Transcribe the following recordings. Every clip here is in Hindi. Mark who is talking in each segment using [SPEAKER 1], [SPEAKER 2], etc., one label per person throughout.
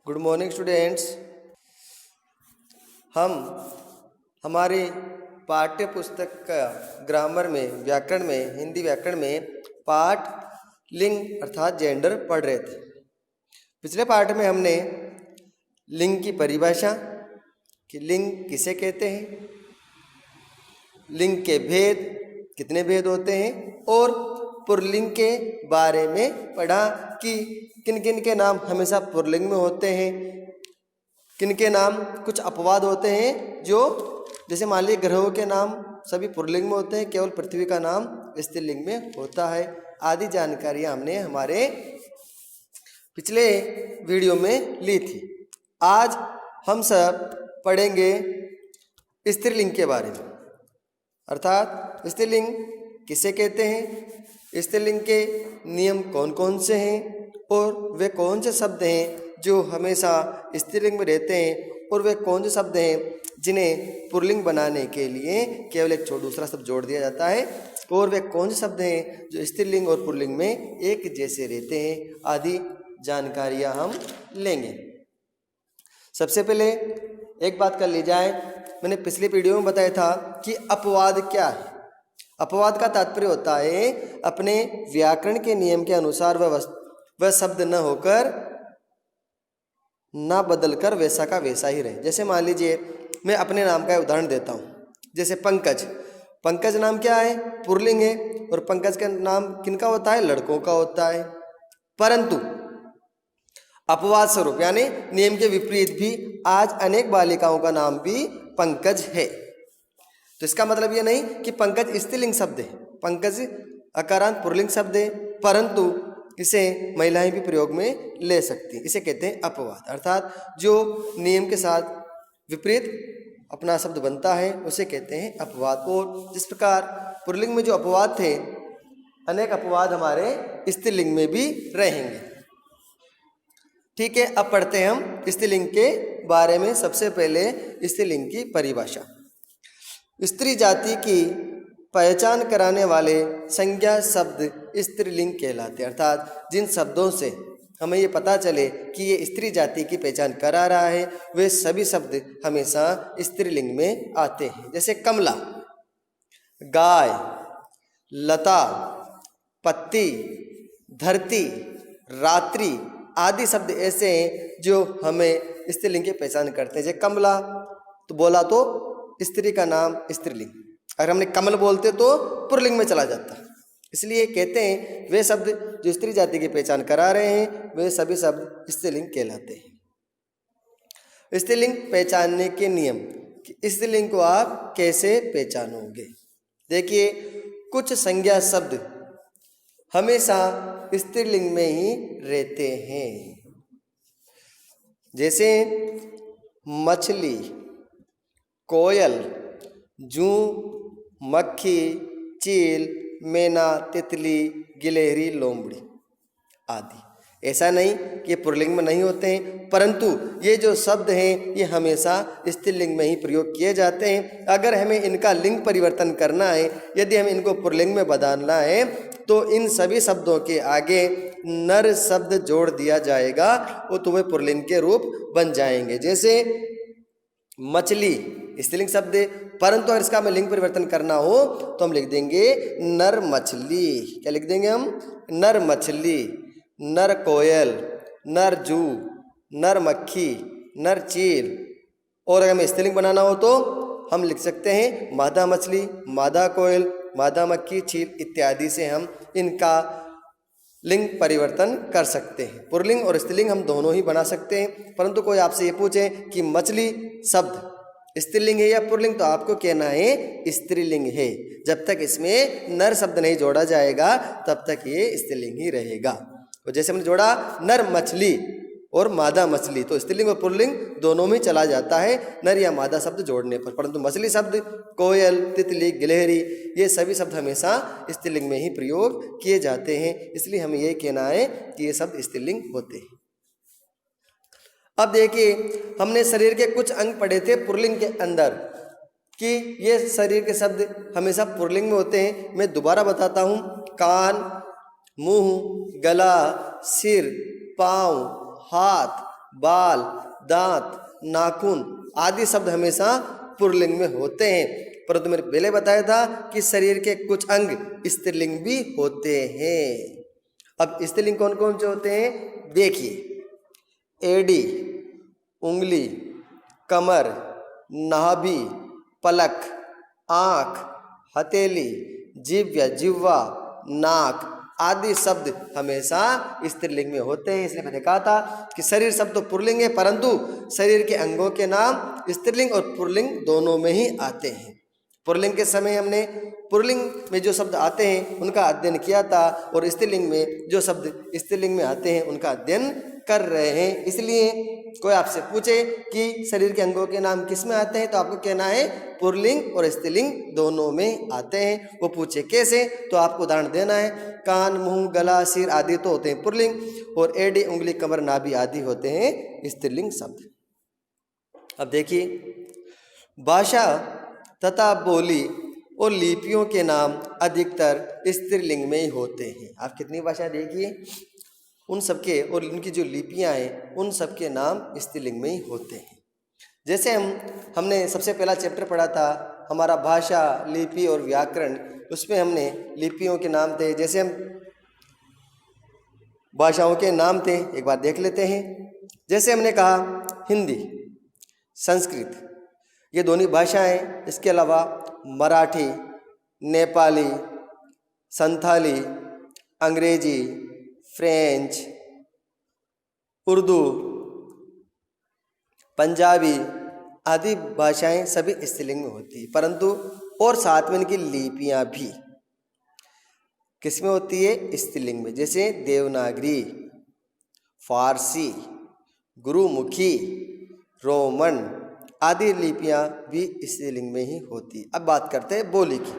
[SPEAKER 1] Good morning students. हम हमारे पाठ्य पुस्तक का ग्रामर में, व्याकरण में, हिंदी व्याकरण में पाठ लिंग अर्थात जेंडर पढ़ रहे थे। पिछले पाठ में हमने लिंग की परिभाषा कि लिंग किसे कहते हैं, लिंग के भेद, कितने भेद होते हैं, और पुल्लिंग के बारे में पढ़ा कि किन किन के नाम हमेशा पुल्लिंग में होते हैं, किन के नाम कुछ अपवाद होते हैं, जो जैसे मान लीजिए ग्रहों के नाम सभी पुल्लिंग में होते हैं, केवल पृथ्वी का नाम स्त्रीलिंग में होता है। आदि जानकारियां हमने हमारे पिछले वीडियो में ली थी। आज हम सब पढ़ेंगे स्त्रीलिंग के बारे में, अर्थात स्त्रीलिंग किसे कहते हैं, स्त्रीलिंग के नियम कौन कौन से हैं, और वे कौन से शब्द हैं जो हमेशा स्त्रीलिंग में रहते हैं, और वे कौन से शब्द हैं जिन्हें पुल्लिंग बनाने के लिए केवल एक दूसरा शब्द जोड़ दिया जाता है, और वे कौन से शब्द हैं जो स्त्रीलिंग और पुल्लिंग में एक जैसे रहते हैं। आदि जानकारियां हम लेंगे। सबसे पहले एक बात कर ली जाए, मैंने पिछले वीडियो में बताया था कि अपवाद क्या है। अपवाद का तात्पर्य होता है अपने व्याकरण के नियम के अनुसार वह शब्द न होकर, ना बदलकर वैसा का वैसा ही रहे। जैसे मान लीजिए मैं अपने नाम का उदाहरण देता हूँ, जैसे पंकज। पंकज नाम क्या है, पुल्लिंग है, और पंकज का नाम किनका होता है, लड़कों का होता है। परंतु अपवाद स्वरूप यानी नियम के विपरीत भी आज अनेक बालिकाओं का नाम भी पंकज है। तो इसका मतलब ये नहीं कि पंकज स्त्रीलिंग शब्द है, पंकज अकारांत पुल्लिंग शब्द है, परंतु इसे महिलाएं भी प्रयोग में ले सकती हैं। इसे कहते हैं अपवाद, अर्थात जो नियम के साथ विपरीत अपना शब्द बनता है उसे कहते हैं अपवाद। और जिस प्रकार पुल्लिंग में जो अपवाद थे, अनेक अपवाद हमारे स्त्रीलिंग में भी रहेंगे। ठीक है, अब पढ़ते हैं हम स्त्रीलिंग के बारे में। सबसे पहले स्त्रीलिंग की परिभाषा। स्त्री जाति की पहचान कराने वाले संज्ञा शब्द स्त्रीलिंग कहलाते हैं, अर्थात जिन शब्दों से हमें ये पता चले कि ये स्त्री जाति की पहचान करा रहा है, वे सभी शब्द हमेशा स्त्रीलिंग में आते हैं। जैसे कमला, गाय, लता, पत्ती, धरती, रात्रि आदि शब्द ऐसे हैं जो हमें स्त्रीलिंग की पहचान करते हैं। जैसे कमला तो बोला तो स्त्री का नाम स्त्रीलिंग, अगर हमने कमल बोलते तो पुल्लिंग में चला जाता। इसलिए कहते हैं वे शब्द जो स्त्री जाति की पहचान करा रहे हैं वे सभी शब्द स्त्रीलिंग कहलाते हैं। स्त्रीलिंग पहचानने के नियम, स्त्रीलिंग को आप कैसे पहचानोगे। देखिए, कुछ संज्ञा शब्द हमेशा स्त्रीलिंग में ही रहते हैं। जैसे मछली, कोयल, जूं, मक्खी, चील, मैना, तितली, गिलहरी, लोमड़ी आदि। ऐसा नहीं कि ये पुल्लिंग में नहीं होते हैं, परंतु ये जो शब्द हैं ये हमेशा स्त्रीलिंग में ही प्रयोग किए जाते हैं। अगर हमें इनका लिंग परिवर्तन करना है, यदि हम इनको पुल्लिंग में बदलना है, तो इन सभी शब्दों के आगे नर शब्द जोड़ दिया जाएगा, वो तुम्हें पुल्लिंग के रूप बन जाएंगे। जैसे मछली स्त्रीलिंग शब्द है, परंतु अगर इसका हमें लिंग परिवर्तन करना हो तो हम लिख देंगे नर मछली। क्या लिख देंगे हम, नर मछली, नर कोयल, नर जू, नर मक्खी, नर चील। और अगर हमें स्त्रीलिंग बनाना हो तो हम लिख सकते हैं मादा मछली, मादा कोयल, मादा मक्खी, चील इत्यादि से हम इनका लिंग परिवर्तन कर सकते हैं। पुल्लिंग और स्त्रीलिंग हम दोनों ही बना सकते हैं। परंतु कोई आपसे ये पूछे कि मछली शब्द स्त्रीलिंग है या पुल्लिंग, तो आपको कहना है स्त्रीलिंग है। जब तक इसमें नर शब्द नहीं जोड़ा जाएगा तब तक ये स्त्रीलिंग ही रहेगा। तो जैसे हमने जोड़ा नर मछली और मादा मछली, तो स्त्रीलिंग और पुल्लिंग दोनों में चला जाता है नर या मादा शब्द जोड़ने पर। परंतु मछली शब्द, कोयल, तितली, गिलहरी ये सभी शब्द हमेशा स्त्रीलिंग में ही प्रयोग किए जाते हैं। इसलिए हमें यही कहना है कि ये शब्द स्त्रीलिंग होते हैं। अब देखिए, हमने शरीर के कुछ अंग पढ़े थे पुल्लिंग के अंदर कि ये शरीर के शब्द हमेशा पुल्लिंग में होते हैं। मैं दोबारा बताता हूँ, कान, मुंह, गला, सिर, पाँव, हाथ, बाल, दांत, नाखून आदि शब्द हमेशा पुल्लिंग में होते हैं। परंतु मैंने पहले बताया था कि शरीर के कुछ अंग स्त्रीलिंग भी होते हैं। अब स्त्रीलिंग कौन कौन से होते हैं देखिए, एड़ी, उंगली, कमर, नाभि, पलक, आँख, हथेली, जिह्वा, नाक आदि शब्द हमेशा स्त्रीलिंग में होते हैं। इसलिए मैंने कहा था कि शरीर शब्द तो पुल्लिंग है, परंतु शरीर के अंगों के नाम स्त्रीलिंग और पुल्लिंग दोनों में ही आते हैं। पुल्लिंग के समय हमने पुल्लिंग में जो शब्द आते हैं उनका अध्ययन किया था, और स्त्रीलिंग में जो शब्द स्त्रीलिंग में आते हैं उनका अध्ययन कर रहे हैं। इसलिए कोई आपसे पूछे कि शरीर के अंगों के नाम किस में आते हैं, तो आपको कहना है पुल्लिंग और स्त्रीलिंग दोनों में आते हैं। वो पूछे कैसे, तो आपको उदाहरण देना है। कान, मुंह, गला, सिर आदि तो होते हैं पुल्लिंग, और एड़ी, उंगली, कमर, नाभि आदि होते हैं स्त्रीलिंग शब्द। अब देखिए, भाषा तथा बोली और लिपियों के नाम अधिकतर स्त्रीलिंग में ही होते हैं। आप कितनी भाषा देखिए, उन सबके और उनकी जो लिपियां हैं उन सबके नाम स्त्रीलिंग में ही होते हैं। जैसे हमने सबसे पहला चैप्टर पढ़ा था हमारा भाषा, लिपि और व्याकरण, उसमें हमने लिपियों के नाम थे। जैसे हम भाषाओं के नाम थे, एक बार देख लेते हैं। जैसे हमने कहा हिंदी, संस्कृत, ये दोनों भाषाएं, इसके अलावा मराठी, नेपाली, संथाली, अंग्रेजी, फ्रेंच, उर्दू, पंजाबी आदि भाषाएं सभी स्त्रीलिंग में होती है। परंतु और साथ में इनकी लिपियां भी किस में होती है, स्त्रीलिंग में। जैसे देवनागरी, फारसी, गुरुमुखी, रोमन आदि लिपियां भी स्त्रीलिंग में ही होती है। अब बात करते हैं बोली की।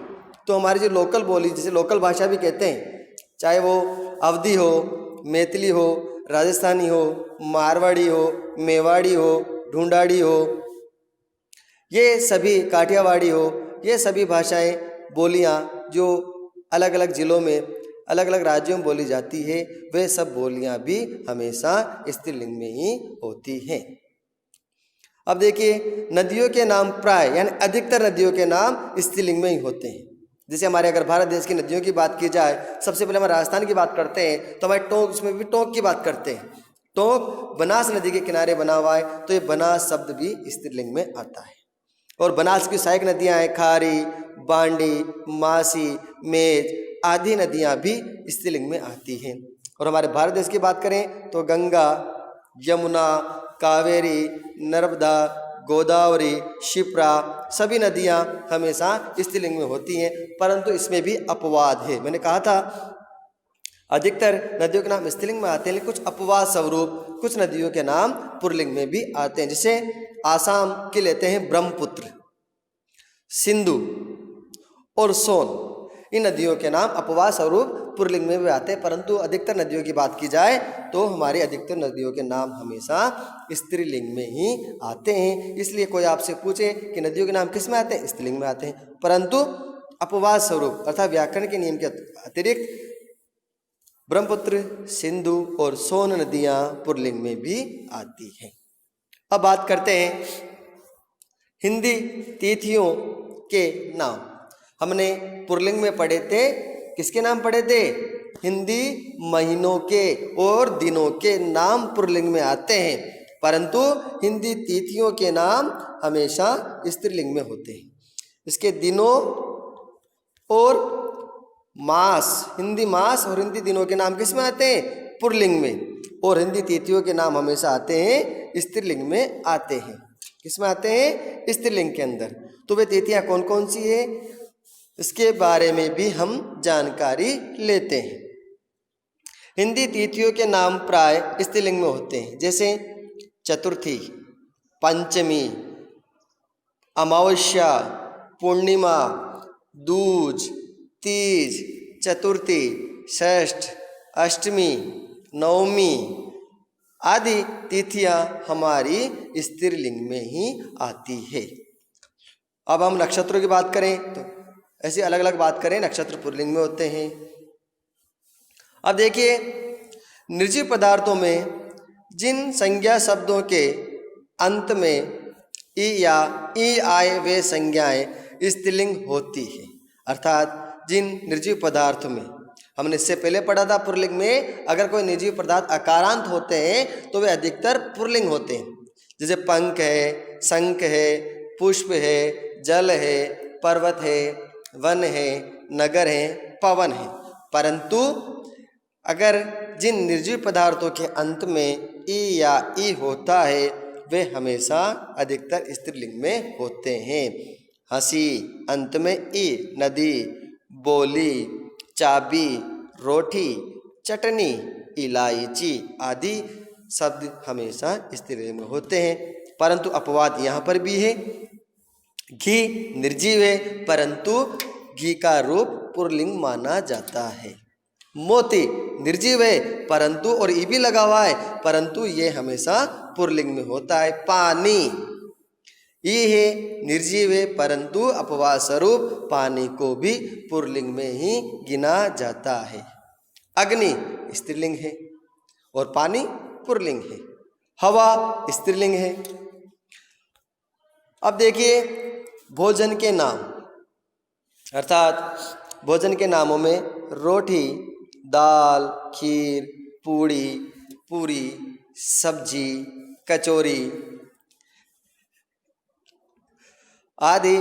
[SPEAKER 1] तो हमारी जो लोकल बोली, जिसे लोकल भाषा भी कहते हैं, चाहे वो अवधी हो, मैथिली हो, राजस्थानी हो, मारवाड़ी हो, मेवाड़ी हो, ढूंढाड़ी हो, ये सभी काठियावाड़ी हो, ये सभी भाषाएं, बोलियां जो अलग अलग ज़िलों में, अलग अलग राज्यों में बोली जाती है, वे सब बोलियां भी हमेशा स्त्रीलिंग में ही होती हैं। अब देखिए, नदियों के नाम प्राय यानी अधिकतर नदियों के नाम स्त्रीलिंग में ही होते हैं। जैसे हमारे अगर भारत देश की नदियों की बात की जाए, सबसे पहले हम राजस्थान की बात करते हैं तो हमारे टोंक, उसमें भी टोंक की बात करते हैं। टोंक बनास नदी के किनारे बना हुआ है, तो ये बनास शब्द भी स्त्रीलिंग में आता है। और बनास की सहायक नदियां हैं खारी, बांडी, मासी, मेज आदि नदियां भी स्त्रीलिंग में आती हैं। और हमारे भारत देश की बात करें तो गंगा, यमुना, कावेरी, नर्मदा, गोदावरी, शिप्रा सभी नदियां हमेशा स्त्रीलिंग में होती हैं। परंतु इसमें भी अपवाद है। मैंने कहा था अधिकतर नदियों के नाम स्त्रीलिंग में आते हैं, लेकिन कुछ अपवाद स्वरूप कुछ नदियों के नाम पुल्लिंग में भी आते हैं। जैसे आसाम के लेते हैं ब्रह्मपुत्र, सिंधु और सोन, इन नदियों के नाम अपवाद स्वरूप पुल्लिंग में भी आते हैं। परंतु अधिकतर नदियों की बात की जाए तो हमारी अधिकतर नदियों के नाम हमेशा स्त्रीलिंग में ही आते हैं। इसलिए कोई आपसे पूछे कि नदियों के नाम किस में आते हैं, स्त्रीलिंग में आते हैं। परंतु अपवाद स्वरूप अर्थात व्याकरण के नियम के अतिरिक्त ब्रह्मपुत्र, सिंधु और सोन नदियां पुल्लिंग में भी आती हैं। अब बात करते हैं हिंदी तिथियों के नाम। हमने पुल्लिंग में पढ़े थे, किसके नाम पढ़े थे, हिंदी महीनों के और दिनों के नाम पुल्लिंग में आते हैं, परंतु हिंदी तिथियों के नाम हमेशा स्त्रीलिंग में होते हैं। इसके दिनों और मास, हिंदी मास और हिंदी दिनों के नाम किस में आते हैं, पुल्लिंग में, और हिंदी तिथियों के नाम हमेशा आते हैं स्त्रीलिंग में आते हैं। किस में आते हैं, स्त्रीलिंग के अंदर। तो वे तिथियां कौन कौन सी है, इसके बारे में भी हम जानकारी लेते हैं। हिंदी तिथियों के नाम प्राय स्त्रीलिंग में होते हैं। जैसे चतुर्थी, पंचमी, अमावस्या, पूर्णिमा, दूज, तीज, चतुर्थी, षष्ठ, अष्टमी, नवमी आदि तिथियां हमारी स्त्रीलिंग में ही आती है। अब हम नक्षत्रों की बात करें तो ऐसे अलग अलग बात करें, नक्षत्र पुल्लिंग में होते हैं। अब देखिए, निर्जीव पदार्थों में जिन संज्ञा शब्दों के अंत में ई या ई आए वे संज्ञाएं स्त्रीलिंग होती है। अर्थात जिन निर्जीव पदार्थों में, हमने इससे पहले पढ़ा था पुल्लिंग में अगर कोई निर्जीव पदार्थ अकारांत होते हैं तो वे अधिकतर पुल्लिंग होते हैं। जैसे पंख है, शंख है, पुष्प है, जल है, पर्वत है, वन है, नगर है, पवन है। परंतु अगर जिन निर्जीव पदार्थों के अंत में ई या ई होता है वे हमेशा अधिकतर स्त्रीलिंग में होते हैं। हंसी अंत में ई, नदी, बोली, चाबी, रोटी, चटनी, इलायची आदि शब्द हमेशा स्त्रीलिंग में होते हैं। परंतु अपवाद यहाँ पर भी है। घी निर्जीव है परंतु घी का रूप पुल्लिंग माना जाता है। मोती निर्जीव है परंतु, और ई भी लगा हुआ है परंतु ये हमेशा पुल्लिंग में होता है। पानी ई है, निर्जीव है परंतु अपवाद स्वरूप पानी को भी पुल्लिंग में ही गिना जाता है। अग्नि स्त्रीलिंग है और पानी पुल्लिंग है। हवा स्त्रीलिंग है। अब देखिए भोजन के नाम, अर्थात भोजन के नामों में रोटी, दाल, खीर, पूरी, सब्जी, कचौरी आदि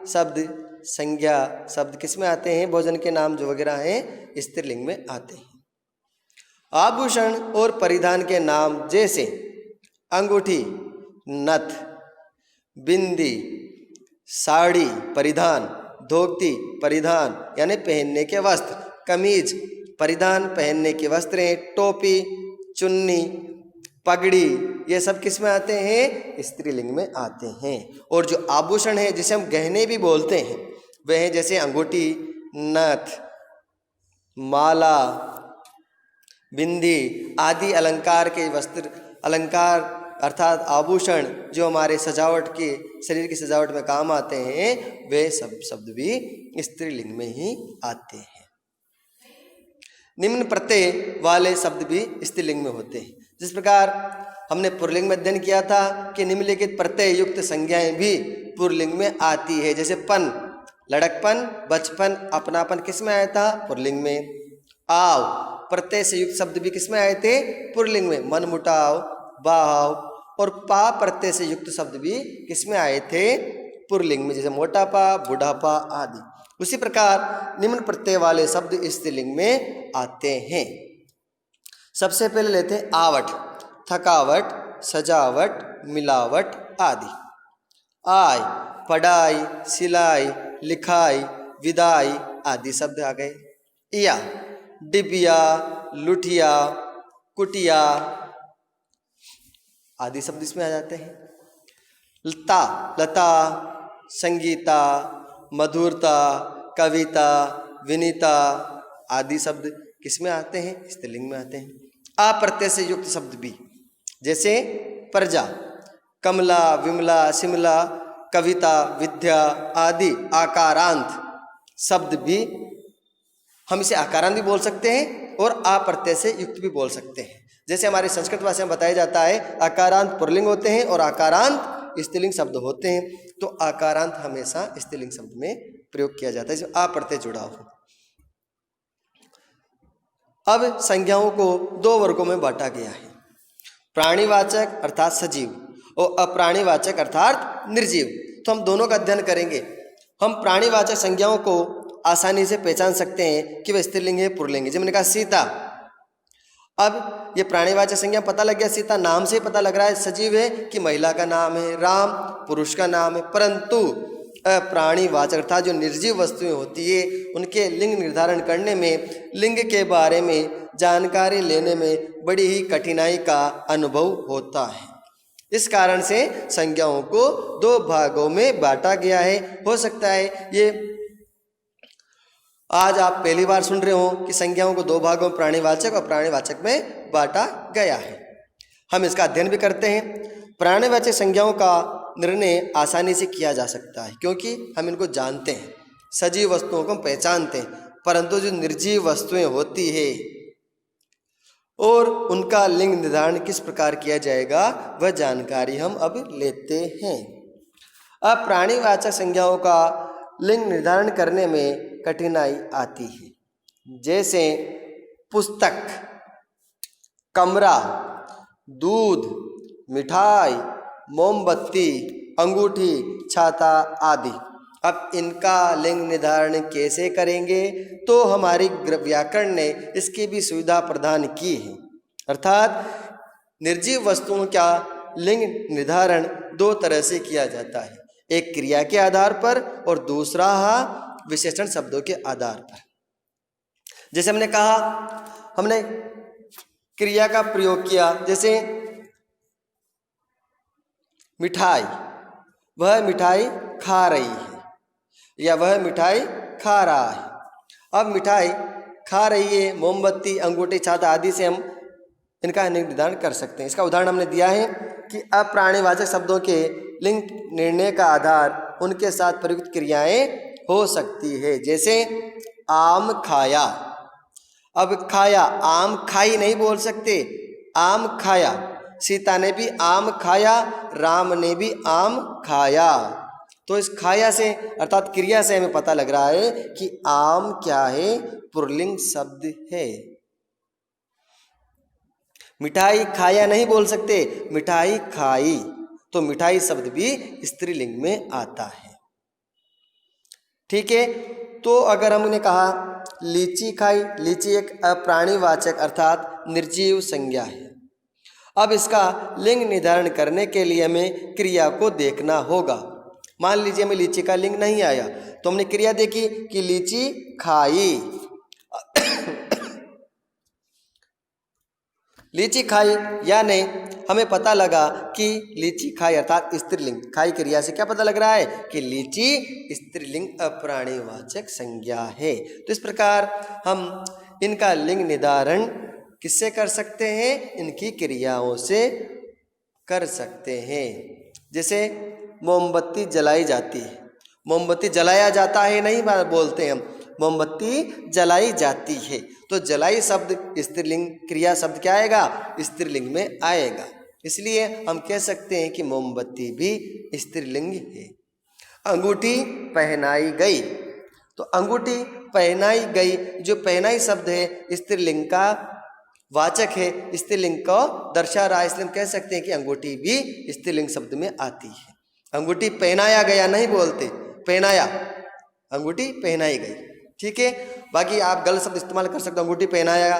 [SPEAKER 1] शब्द, संज्ञा शब्द किस में आते हैं? भोजन के नाम जो वगैरह हैं स्त्रीलिंग में आते हैं। आभूषण और परिधान के नाम जैसे अंगूठी, नथ, बिंदी, साड़ी परिधान, धोती परिधान यानी पहनने के वस्त्र, कमीज परिधान पहनने के वस्त्र हैं, टोपी, चुन्नी, पगड़ी, ये सब किस में आते हैं? स्त्रीलिंग में आते हैं। और जो आभूषण है जिसे हम गहने भी बोलते हैं वह है जैसे अंगूठी, नथ, माला, बिंदी आदि अलंकार के वस्त्र, अलंकार अर्थात आभूषण जो हमारे सजावट के, शरीर की सजावट में काम आते हैं वे सब शब्द भी स्त्रीलिंग में ही आते हैं। निम्न प्रत्यय वाले शब्द भी स्त्रीलिंग में होते हैं। जिस प्रकार हमने पुल्लिंग में अध्ययन किया था कि निम्नलिखित प्रत्यय युक्त संज्ञाएं भी पुल्लिंग में आती है। जैसे पन, लड़कपन, बचपन, अपनापन किस में आया था? पुल्लिंग में। आव प्रत्यय से युक्त शब्द भी किस में आए थे? पुल्लिंग में। मनमुटाव, भाव और पा प्रत्यय से युक्त शब्द भी किस में आए थे? पुल्लिंग में। जैसे मोटापा, बुढ़ापा आदि। उसी प्रकार निम्न प्रत्यय वाले शब्द स्त्रीलिंग में आते हैं। सबसे पहले लेते हैं आवट, थकावट, सजावट, मिलावट आदि। आय पढ़ाई, सिलाई, लिखाई, विदाई आदि शब्द आ गए। या डिबिया, लुठिया, कुटिया आदि शब्द इसमें आ जाते हैं। लता, लता, संगीता, मधुरता, कविता, विनीता आदि शब्द किसमें आते हैं? स्त्रीलिंग में आते हैं। आ प्रत्यय से युक्त शब्द भी जैसे प्रजा, कमला, विमला, शिमला, कविता, विद्या आदि आकारांत शब्द भी, हम इसे आकारांत भी बोल सकते हैं और आ प्रत्यय से युक्त भी बोल सकते हैं। जैसे हमारे संस्कृत भाषा में बताया जाता है आकारांत पुल्लिंग होते हैं और आकारांत स्त्रीलिंग शब्द होते हैं। तो आकारांत हमेशा स्त्रीलिंग शब्द में प्रयोग किया जाता है जिसमें आ प्रत्यय जुड़ा हो। अब संज्ञाओं को दो वर्गों में बांटा गया है, प्राणीवाचक अर्थात सजीव और अप्राणीवाचक अर्थात निर्जीव। तो हम दोनों का अध्ययन करेंगे। हम प्राणीवाचक संज्ञाओं को आसानी से पहचान सकते हैं कि वह स्त्रीलिंग है पुल्लिंग है। जैसे मैंने कहा सीता, अब ये प्राणीवाचक संज्ञा पता लग गया, सीता नाम से पता लग रहा है सजीव है कि महिला का नाम है, राम पुरुष का नाम है। परंतु अप्राणीवाचक अर्थात जो निर्जीव वस्तुएं होती है उनके लिंग निर्धारण करने में, लिंग के बारे में जानकारी लेने में बड़ी ही कठिनाई का अनुभव होता है। इस कारण से संज्ञाओं को दो भागों में बांटा गया है। हो सकता है ये आज आप पहली बार सुन रहे हो कि संज्ञाओं को दो भागों में प्राणीवाचक और प्राणीवाचक में बांटा गया है। हम इसका अध्ययन भी करते हैं। प्राणीवाचक संज्ञाओं का निर्णय आसानी से किया जा सकता है क्योंकि हम इनको जानते हैं, सजीव वस्तुओं को हम पहचानते हैं। परंतु जो निर्जीव वस्तुएं होती है और उनका लिंग निर्धारण किस प्रकार किया जाएगा वह जानकारी हम अब लेते हैं। अब प्राणीवाचक संज्ञाओं का लिंग निर्धारण करने में कठिनाई आती है, जैसे पुस्तक, कमरा, दूध, मिठाई, मोमबत्ती, अंगूठी, छाता आदि। अब इनका लिंग निर्धारण कैसे करेंगे, तो हमारी व्याकरण ने इसकी भी सुविधा प्रदान की है। अर्थात निर्जीव वस्तुओं का लिंग निर्धारण दो तरह से किया जाता है, एक क्रिया के आधार पर और दूसरा विशेषण शब्दों के आधार पर। जैसे हमने कहा, हमने क्रिया का प्रयोग किया, जैसे मिठाई, वह मिठाई खा रही है या वह मिठाई खा रहा है। अब मिठाई खा रही है, मोमबत्ती, अंगूठी, छाता आदि से हम इनका निर्धारण कर सकते हैं। इसका उदाहरण हमने दिया है कि अप्राणीवाचक शब्दों के लिंग निर्णय का आधार उनके साथ प्रयुक्त क्रियाएं हो सकती है। जैसे आम खाया, अब खाया, आम खाई नहीं बोल सकते, आम खाया। सीता ने भी आम खाया, राम ने भी आम खाया। तो इस खाया से अर्थात क्रिया से हमें पता लग रहा है कि आम क्या है, पुल्लिंग शब्द है। मिठाई खाया नहीं बोल सकते, मिठाई खाई, तो मिठाई शब्द भी स्त्रीलिंग में आता है। ठीक है, तो अगर हमने कहा लीची खाई, लीची एक अप्राणीवाचक अर्थात निर्जीव संज्ञा है। अब इसका लिंग निर्धारण करने के लिए हमें क्रिया को देखना होगा। मान लीजिए हमें लीची का लिंग नहीं आया, तो हमने क्रिया देखी कि लीची खाई। लीची खाई यानी हमें पता लगा कि लीची खाई अर्थात स्त्रीलिंग। खाई क्रिया से क्या पता लग रहा है कि लीची स्त्रीलिंग अप्राणीवाचक संज्ञा है। तो इस प्रकार हम इनका लिंग निर्धारण किससे कर सकते हैं, इनकी क्रियाओं से कर सकते हैं। जैसे मोमबत्ती जलाई जाती है, मोमबत्ती जलाया जाता है नहीं बोलते हम, मोमबत्ती जलाई जाती है। तो जलाई शब्द स्त्रीलिंग, क्रिया शब्द क्या आएगा, स्त्रीलिंग में आएगा। इसलिए हम कह सकते हैं कि मोमबत्ती भी स्त्रीलिंग है। अंगूठी पहनाई गई, तो अंगूठी पहनाई गई, जो पहनाई शब्द है स्त्रीलिंग का वाचक है, स्त्रीलिंग को दर्शा रहा है, इसलिए हम कह सकते हैं कि अंगूठी भी स्त्रीलिंग शब्द में आती है। अंगूठी पहनाया गया नहीं बोलते, पहनाया, अंगूठी पहनाई गई। ठीक है, बाकी आप गलत शब्द इस्तेमाल कर सकते हो, अंगूठी पहनाया,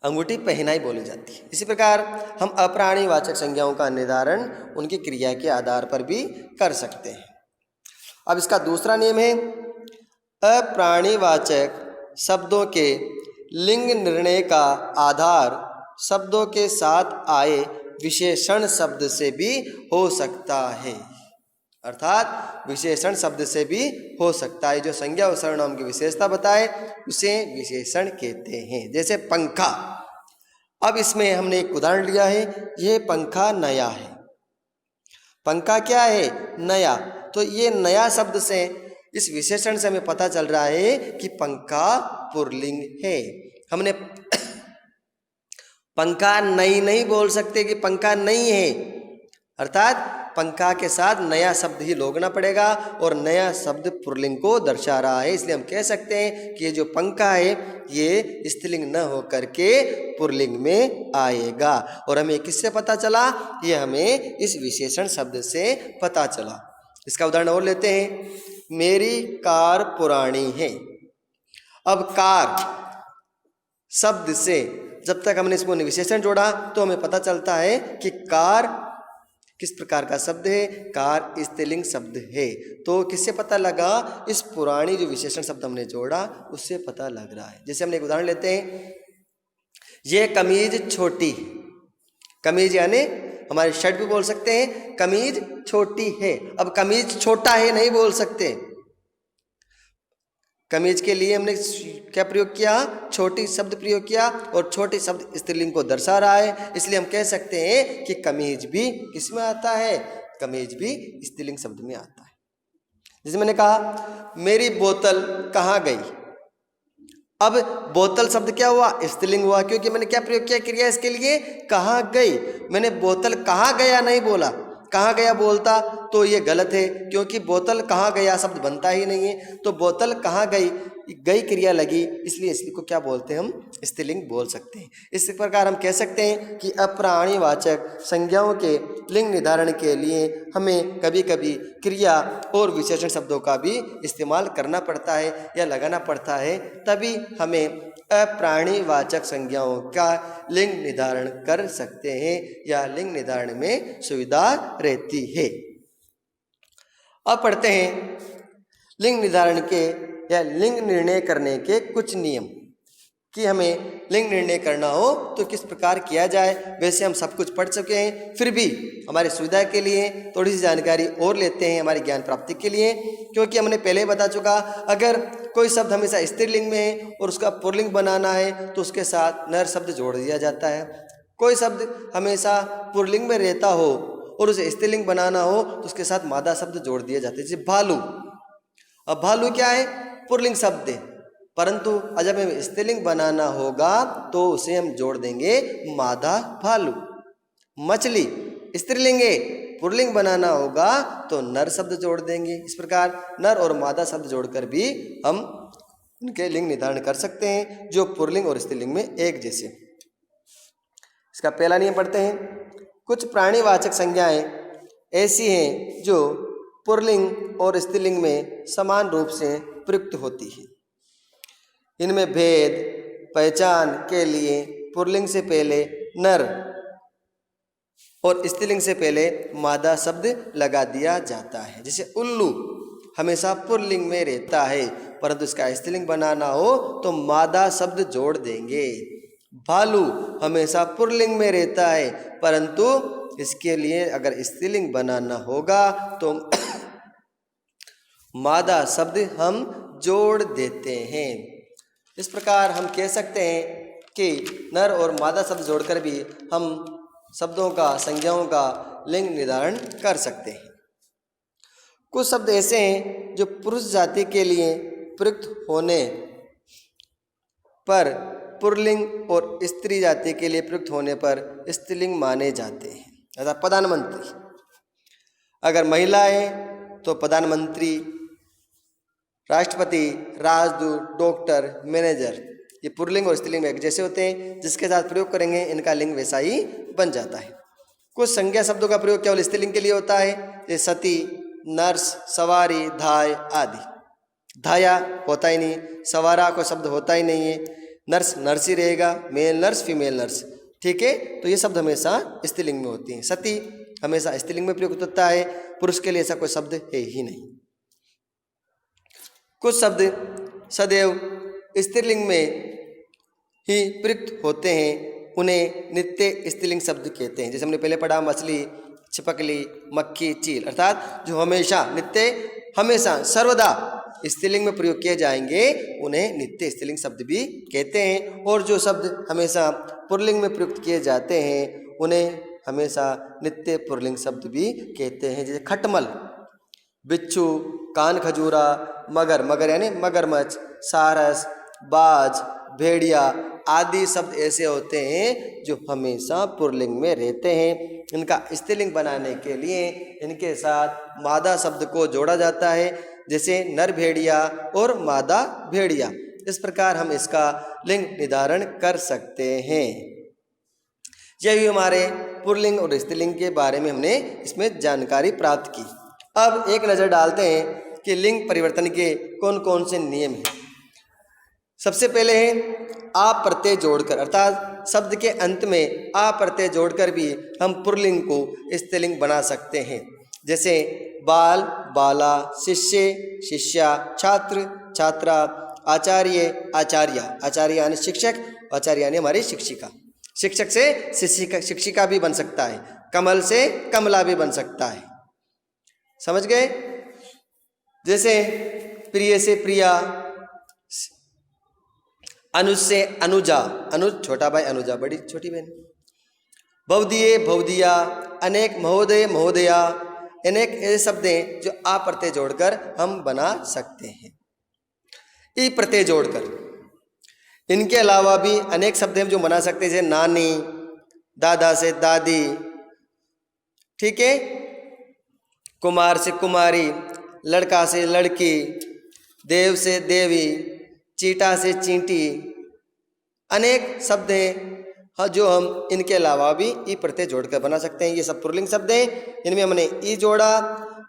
[SPEAKER 1] अंगूठी पहनाई बोली जाती है। इसी प्रकार हम अप्राणीवाचक संज्ञाओं का निर्धारण उनकी क्रिया के आधार पर भी कर सकते हैं। अब इसका दूसरा नियम है, अप्राणीवाचक शब्दों के लिंग निर्णय का आधार शब्दों के साथ आए विशेषण शब्द से भी हो सकता है। अर्थात विशेषण शब्द से भी हो सकता है। जो संज्ञा और सर्वनाम की विशेषता बताए उसे विशेषण कहते हैं। जैसे पंखा, अब इसमें हमने एक उदाहरण लिया है, यह पंखा नया है। पंखा क्या है, नया। तो ये नया शब्द से, इस विशेषण से हमें पता चल रहा है कि पंखा पुल्लिंग है। हमने पंखा नई नहीं बोल सकते कि पंखा नई है, अर्थात पंखा के साथ नया शब्द ही लोगना पड़ेगा और नया शब्द पुल्लिंग को दर्शा रहा है। इसलिए हम कह सकते हैं कि ये जो पंखा है ये स्त्रीलिंग न होकर के पुल्लिंग में आएगा। और हमें किससे पता चला, ये हमें इस विशेषण शब्द से पता चला। इसका उदाहरण और लेते हैं, मेरी कार पुरानी है। अब कार शब्द से जब तक हमने इसको विशेषण जोड़ा तो हमें पता चलता है कि कार किस प्रकार का शब्द है, कार स्त्रीलिंग शब्द है। तो किससे पता लगा, इस पुरानी जो विशेषण शब्द हमने जोड़ा उससे पता लग रहा है। जैसे हमने एक उदाहरण लेते हैं, ये कमीज छोटी है। कमीज यानी हमारी शर्ट भी बोल सकते हैं, कमीज छोटी है। अब कमीज छोटा है नहीं बोल सकते, कमीज के लिए हमने क्या प्रयोग किया, छोटी शब्द प्रयोग किया और छोटी शब्द स्त्रीलिंग को दर्शा रहा है। इसलिए हम कह सकते हैं कि कमीज भी किस में आता है, कमीज भी स्त्रीलिंग शब्द में आता है। जैसे मैंने कहा, मेरी बोतल कहाँ गई। अब बोतल शब्द क्या हुआ? स्त्रीलिंग हुआ, क्योंकि मैंने क्या प्रयोग किया क्रिया इसके लिए? कहाँ गई। मैंने बोतल कहाँ गया नहीं बोला, कहाँ गया बोलता तो ये गलत है, क्योंकि बोतल कहाँ गया शब्द बनता ही नहीं है। तो बोतल कहाँ गई, गई क्रिया लगी, इसलिए इसको क्या बोलते हैं? हम स्त्रीलिंग बोल सकते हैं। इस प्रकार हम कह सकते हैं कि अप्राणीवाचक संज्ञाओं के लिंग निर्धारण के लिए हमें कभी कभी क्रिया और विशेषण शब्दों का भी इस्तेमाल करना पड़ता है या लगाना पड़ता है, तभी हमें अप्राणीवाचक संज्ञाओं का लिंग निर्धारण कर सकते हैं या लिंग निर्धारण में सुविधा रहती है। अब पढ़ते हैं लिंग निर्धारण के या लिंग निर्णय करने के कुछ नियम, कि हमें लिंग निर्णय करना हो तो किस प्रकार किया जाए। वैसे हम सब कुछ पढ़ चुके हैं, फिर भी हमारी सुविधा के लिए थोड़ी सी जानकारी और लेते हैं हमारी ज्ञान प्राप्ति के लिए, क्योंकि हमने पहले बता चुका, अगर कोई शब्द हमेशा स्त्रीलिंग में है और उसका पुल्लिंग बनाना है तो उसके साथ नर शब्द जोड़ दिया जाता है। कोई शब्द हमेशा पुल्लिंग में रहता हो और उसे स्त्रीलिंग बनाना हो तो उसके साथ मादा शब्द जोड़ दिया जाता है, जैसे भालू। अब भालू क्या है? पुल्लिंग शब्द है, परंतु जब हमें स्त्रीलिंग बनाना होगा तो उसे हम जोड़ देंगे मादा भालू। मछली स्त्रीलिंग है, पुल्लिंग बनाना होगा तो नर शब्द जोड़ देंगे। इस प्रकार नर और मादा शब्द जोड़कर भी हम उनके लिंग निर्धारण कर सकते हैं, जो पुल्लिंग और स्त्रीलिंग में एक जैसे। इसका पहला नियम पढ़ते हैं। कुछ प्राणीवाचक संज्ञाएं ऐसी हैं जो पुल्लिंग और स्त्रीलिंग में समान रूप से प्रयुक्त होती है। इनमें भेद पहचान के लिए पुल्लिंग से पहले नर और स्त्रीलिंग से पहले मादा शब्द लगा दिया जाता है। जैसे उल्लू हमेशा पुल्लिंग में रहता है, परंतु इसका स्त्रीलिंग बनाना हो तो मादा शब्द जोड़ देंगे। भालू हमेशा पुल्लिंग में रहता है, परंतु इसके लिए अगर स्त्रीलिंग बनाना होगा तो मादा शब्द हम जोड़ देते हैं। इस प्रकार हम कह सकते हैं कि नर और मादा शब्द जोड़कर भी हम शब्दों का, संज्ञाओं का लिंग निर्धारण कर सकते हैं। कुछ शब्द ऐसे हैं जो पुरुष जाति के लिए प्रयुक्त होने पर पुल्लिंग और स्त्री जाति के लिए प्रयुक्त होने पर स्त्रीलिंग माने जाते हैं। अर्थात प्रधानमंत्री, अगर महिला है तो प्रधानमंत्री, राष्ट्रपति, राजदूत, डॉक्टर, मैनेजर, ये पुल्लिंग और स्त्रीलिंग में एक जैसे होते हैं। जिसके साथ प्रयोग करेंगे इनका लिंग वैसा ही बन जाता है। कुछ संज्ञा शब्दों का प्रयोग केवल स्त्रीलिंग के लिए होता है, जैसे सती, नर्स, सवारी, धाय आदि। धाया होता ही नहीं, सवारा कोई शब्द होता ही नहीं है, नर्स नर्स ही रहेगा, मेल नर्स, फीमेल नर्स, ठीक है। तो ये शब्द हमेशा स्त्रीलिंग में होती हैं। सती हमेशा स्त्रीलिंग में प्रयुक्त होता है, पुरुष के लिए ऐसा कोई शब्द है ही नहीं। कुछ शब्द सदैव स्त्रीलिंग में ही प्रयुक्त होते हैं, उन्हें नित्य स्त्रीलिंग शब्द कहते हैं। जैसे हमने पहले पढ़ा, मछली, छिपकली, मक्खी, चील, अर्थात जो हमेशा, नित्य, हमेशा, सर्वदा स्त्रीलिंग में प्रयोग किए जाएंगे उन्हें नित्य स्त्रीलिंग शब्द भी कहते हैं। और जो शब्द हमेशा पुल्लिंग में प्रयुक्त किए जाते हैं उन्हें हमेशा नित्य पुल्लिंग शब्द भी कहते हैं। जैसे खटमल, बिच्छू, कान खजूरा, मगर, मगर यानी मगरमच्छ, सारस, बाज, भेड़िया आदि शब्द ऐसे होते हैं जो हमेशा पुल्लिंग में रहते हैं। इनका स्त्रीलिंग बनाने के लिए इनके साथ मादा शब्द को जोड़ा जाता है, जैसे नर भेड़िया और मादा भेड़िया। इस प्रकार हम इसका लिंग निर्धारण कर सकते हैं। यही हमारे पुल्लिंग और स्त्रीलिंग के बारे में हमने इसमें जानकारी प्राप्त की। अब एक नज़र डालते हैं कि लिंग परिवर्तन के कौन कौन से नियम हैं। सबसे पहले है आ प्रत्यय जोड़कर, अर्थात शब्द के अंत में आ प्रत्यय जोड़कर भी हम पुल्लिंग को स्त्रीलिंग बना सकते हैं। जैसे बाल, बाला, शिष्य, शिष्या, छात्र, छात्रा, आचार्य, आचार्या, आचार्य यानी शिक्षक, आचार्य यानी हमारी शिक्षिका, शिक्षक से शिक्षिका, शिक्षिका भी बन सकता है, कमल से कमला भी बन सकता है। समझ गए? जैसे प्रिय से प्रिया, अनुज से अनुजा, अनुज छोटा भाई, अनुजा बड़ी छोटी बहन, भवदीय, भवदिया, अनेक, महोदय, महोदया, अनेक ऐसे शब्द हैं जो आ प्रत्यय जोड़कर हम बना सकते हैं। ई प्रत्यय जोड़कर, इनके अलावा भी अनेक शब्द हम जो बना सकते हैं, जैसे नानी, दादा से दादी, ठीक है, कुमार से कुमारी, लड़का से लड़की, देव से देवी, चींटा से चींटी, अनेक शब्द हैं हाँ जो हम इनके अलावा भी ई प्रत्यय जोड़कर बना सकते हैं। ये सब पुल्लिंग शब्द हैं। इनमें हमने ई जोड़ा,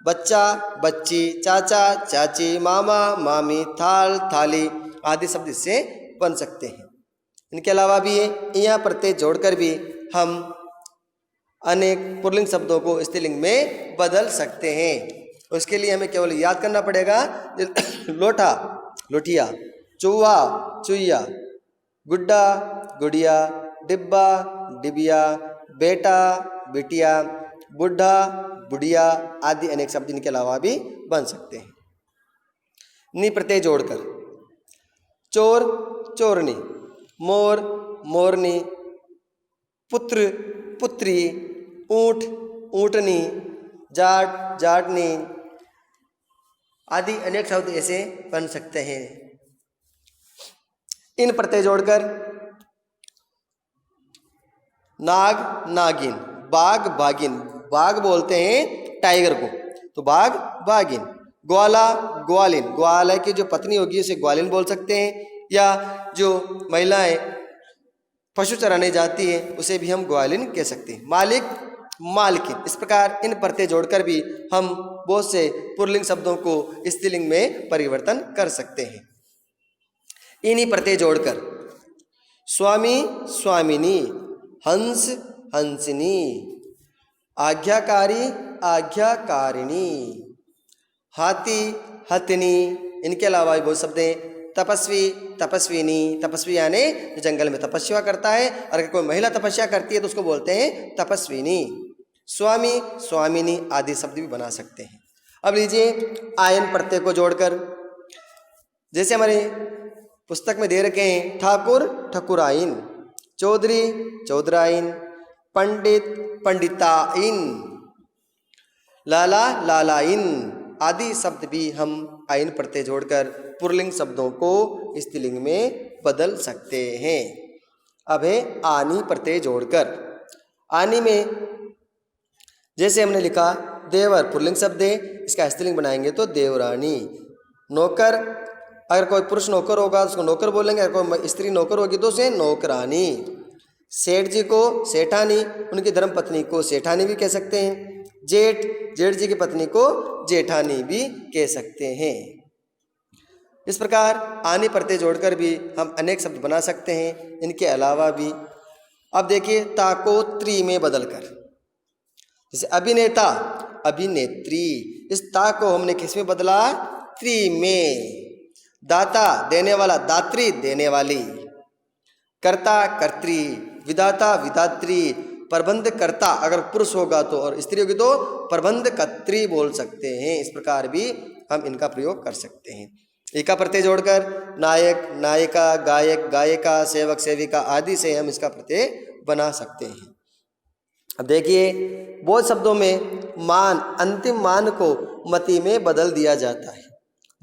[SPEAKER 1] बच्चा, बच्ची, चाचा, चाची, मामा, मामी, थाल, थाली आदि शब्द इससे बन सकते हैं। इनके अलावा भी यहाँ प्रत्यय जोड़कर भी हम अनेक पुल्लिंग शब्दों को स्त्रीलिंग में बदल सकते हैं। उसके लिए हमें केवल याद करना पड़ेगा, लोटा, लोटिया, चूहा, चुईया, गुड्डा, गुड़िया, डिब्बा, डिबिया, बेटा, बिटिया, बुढ़ा, बुढ़िया आदि अनेक शब्द इनके अलावा भी बन सकते हैं। नी प्रत्यय जोड़कर चोर, चोरनी, मोर, मोरनी, पुत्र, पुत्री, ऊंट, ऊंटनी, जाट, जाटनी आदि अनेक शब्द ऐसे बन सकते हैं। इन प्रत्यय जोड़कर नाग, नागिन, बाघ, बागिन, बाघ बोलते हैं टाइगर को, तो बाघ, बागिन, ग्वाला, ग्वालिन, ग्वाला की जो पत्नी होगी उसे ग्वालिन बोल सकते हैं, या जो महिलाएं पशु चराने जाती है उसे भी हम ग्वालिन कह सकते हैं। मालिक, मालकिन, इस प्रकार इन प्रत्यय जोड़कर भी हम बहुत से पुल्लिंग शब्दों को स्त्रीलिंग में परिवर्तन कर सकते हैं। इन्हीं प्रत्यय जोड़कर स्वामी, स्वामिनी, हंस, हंसिनी, आज्ञाकारी, आज्ञाकारिणी, हाथी, हथिनी, इनके अलावा भी बहुत शब्द हैं। तपस्वी, तपस्विनी, तपस्वी यानी जो जंगल में तपस्या करता है, और अगर कोई महिला तपस्या करती है तो उसको बोलते हैं तपस्विनी। स्वामी, स्वामिनी आदि शब्द भी बना सकते हैं। अब लीजिए आयन प्रत्यय को जोड़कर, जैसे हमारे पुस्तक में दे रखे हैं ठाकुर, ठकुराइन, चौधरी, चौधराइन, पंडित, पंडिताइन, लाला, लालाइन आदि शब्द भी हम आयन प्रत्यय जोड़कर पुल्लिंग शब्दों को स्त्रीलिंग में बदल सकते हैं। अब है आनी प्रत्यय जोड़कर। आनी में जैसे हमने लिखा देवर पुल्लिंग शब्द है, इसका स्त्रीलिंग बनाएंगे तो देवरानी। नौकर, अगर कोई पुरुष नौकर होगा तो उसको नौकर बोलेंगे, अगर कोई स्त्री नौकर होगी तो उसे नौकरानी। सेठ जी को सेठानी, उनकी धर्मपत्नी को सेठानी भी कह सकते हैं। जेठ, जेठ जी की पत्नी को जेठानी भी कह सकते हैं। इस प्रकार आनी प्रत्यय जोड़कर भी हम अनेक शब्द बना सकते हैं। इनके अलावा भी अब देखिए ता को त्री में बदलकर, जैसे अभिनेता, अभिनेत्री, इस ता को हमने किस में बदला? त्री में। दाता, देने वाला, दात्री, देने वाली। कर्ता, कर्त्री, विधाता, विधात्री, प्रबंध कर्ता अगर पुरुष होगा तो, और स्त्री होगी तो प्रबंध कर्त्री बोल सकते हैं। इस प्रकार भी हम इनका प्रयोग कर सकते हैं। एका प्रत्यय जोड़कर नायक, नायिका, गायक, गायिका, सेवक, सेविका आदि से हम इसका प्रत्यय बना सकते हैं। अब देखिए बहुत शब्दों में मान, अंतिम मान को मति में बदल दिया जाता है,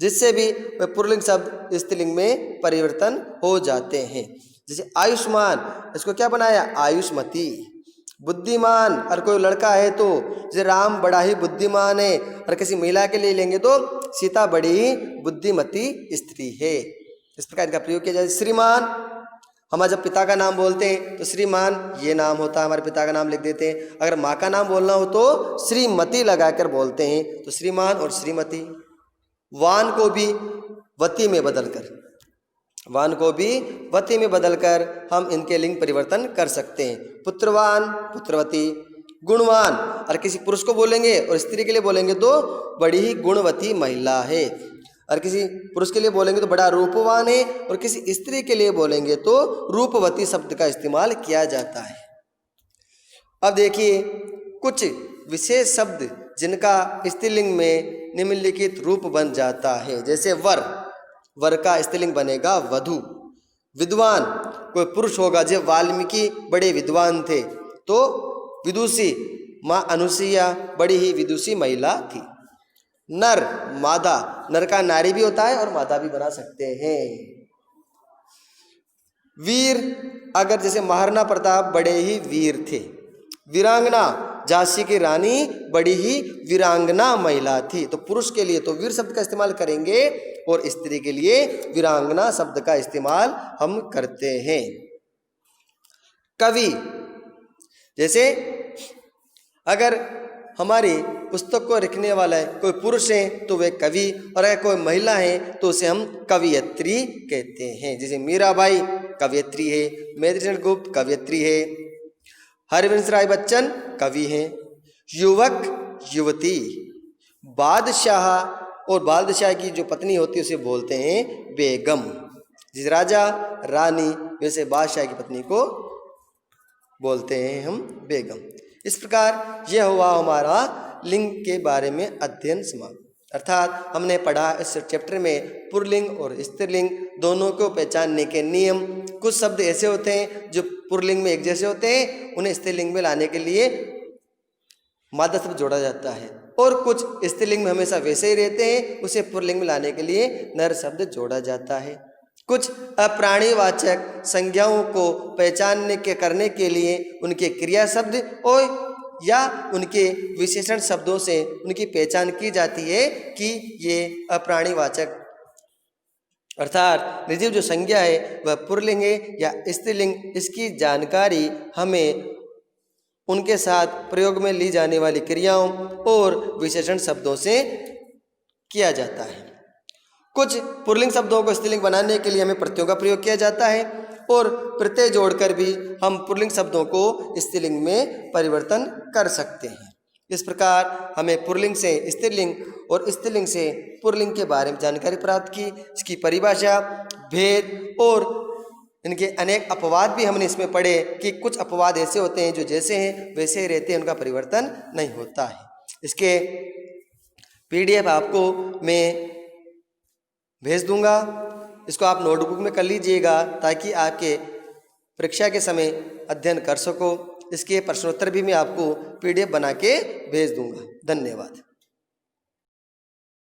[SPEAKER 1] जिससे भी पुल्लिंग शब्द स्त्रीलिंग में परिवर्तन हो जाते हैं। जैसे आयुष्मान, इसको क्या बनाया? आयुष्मती। बुद्धिमान, और कोई लड़का है तो जैसे राम बड़ा ही बुद्धिमान है, और किसी महिला के लिए लेंगे तो सीता बड़ी ही बुद्धिमती स्त्री है। इस प्रकार इनका प्रयोग किया जाए। श्रीमान, हम जब पिता का नाम बोलते हैं तो श्रीमान ये नाम होता है, हमारे पिता का नाम लिख देते हैं। अगर माँ का नाम बोलना हो तो श्रीमती लगाकर बोलते हैं, तो श्रीमान और श्रीमती। वान को भी वती में बदलकर, वान को भी वती में बदलकर हम इनके लिंग परिवर्तन कर सकते हैं। पुत्रवान, पुत्रवती। गुणवान, और किसी पुरुष को बोलेंगे और स्त्री के लिए बोलेंगे तो बड़ी ही गुणवती महिला है, और किसी पुरुष के लिए बोलेंगे तो बड़ा रूपवान है, और किसी स्त्री के लिए बोलेंगे तो रूपवती शब्द का इस्तेमाल किया जाता है। अब देखिए कुछ विशेष शब्द जिनका स्त्रीलिंग में निम्नलिखित रूप बन जाता है। जैसे वर, वर का स्त्रीलिंग बनेगा वधु। विद्वान, कोई पुरुष होगा, जब वाल्मीकि बड़े विद्वान थे तो विदुषी, माँ अनुसुईया बड़ी ही विदुषी महिला थी। नर, मादा, नर का नारी भी होता है और मादा भी बना सकते हैं। वीर, अगर जैसे महाराणा प्रताप बड़े ही वीर थे। वीरांगना, झांसी की रानी बड़ी ही वीरांगना महिला थी। तो पुरुष के लिए तो वीर शब्द का इस्तेमाल करेंगे और स्त्री के लिए वीरांगना शब्द का इस्तेमाल हम करते हैं। कवि, जैसे अगर हमारी पुस्तक को लिखने वाला है कोई पुरुष है तो वे कवि, और अगर कोई महिला है तो उसे हम कवियत्री कहते हैं। जैसे मीराबाई कवियत्री है, मेदिनीचंद्र गुप्त कवियत्री है, हरिवंश राय बच्चन कवि हैं, युवक युवती, बादशाह और बादशाह की जो पत्नी होती है उसे बोलते हैं बेगम। जिस राजा रानी वैसे बादशाह की पत्नी को बोलते हैं हम बेगम। इस प्रकार यह हुआ हमारा लिंग के बारे में अध्ययन समाप्त। अर्थात हमने पढ़ा इस चैप्टर में पुल्लिंग और स्त्रीलिंग दोनों को पहचानने के नियम। कुछ शब्द ऐसे होते हैं जो पुल्लिंग में एक जैसे होते हैं, उन्हें स्त्रीलिंग में लाने के लिए मादा शब्द जोड़ा जाता है, और कुछ स्त्रीलिंग में हमेशा वैसे ही रहते हैं, उसे पुल्लिंग में लाने के लिए नर शब्द जोड़ा जाता है। कुछ अप्राणीवाचक संज्ञाओं को पहचानने के करने के लिए उनके क्रिया शब्द और या उनके विशेषण शब्दों से उनकी पहचान की जाती है कि ये अप्राणीवाचक अर्थात निर्जीव जो संज्ञा है वह पुल्लिंग है या स्त्रीलिंग, इसकी जानकारी हमें उनके साथ प्रयोग में ली जाने वाली क्रियाओं और विशेषण शब्दों से किया जाता है। कुछ पुल्लिंग शब्दों को स्त्रीलिंग बनाने के लिए हमें प्रत्ययों का प्रयोग किया जाता है, और प्रत्यय जोड़कर भी हम पुल्लिंग शब्दों को स्त्रीलिंग में परिवर्तन कर सकते हैं। इस प्रकार हमें पुल्लिंग से स्त्रीलिंग और स्त्रीलिंग से पुल्लिंग के बारे में जानकारी प्राप्त की, इसकी परिभाषा, भेद और इनके अनेक अपवाद भी हमने इसमें पढ़े कि कुछ अपवाद ऐसे होते हैं जो जैसे हैं वैसे ही रहते हैं, उनका परिवर्तन नहीं होता है। इसके PDF आपको मैं भेज दूंगा, इसको आप नोटबुक में कर लीजिएगा ताकि आपके परीक्षा के समय अध्ययन कर सको। इसके प्रश्नोत्तर भी मैं आपको PDF बना के भेज दूंगा। धन्यवाद।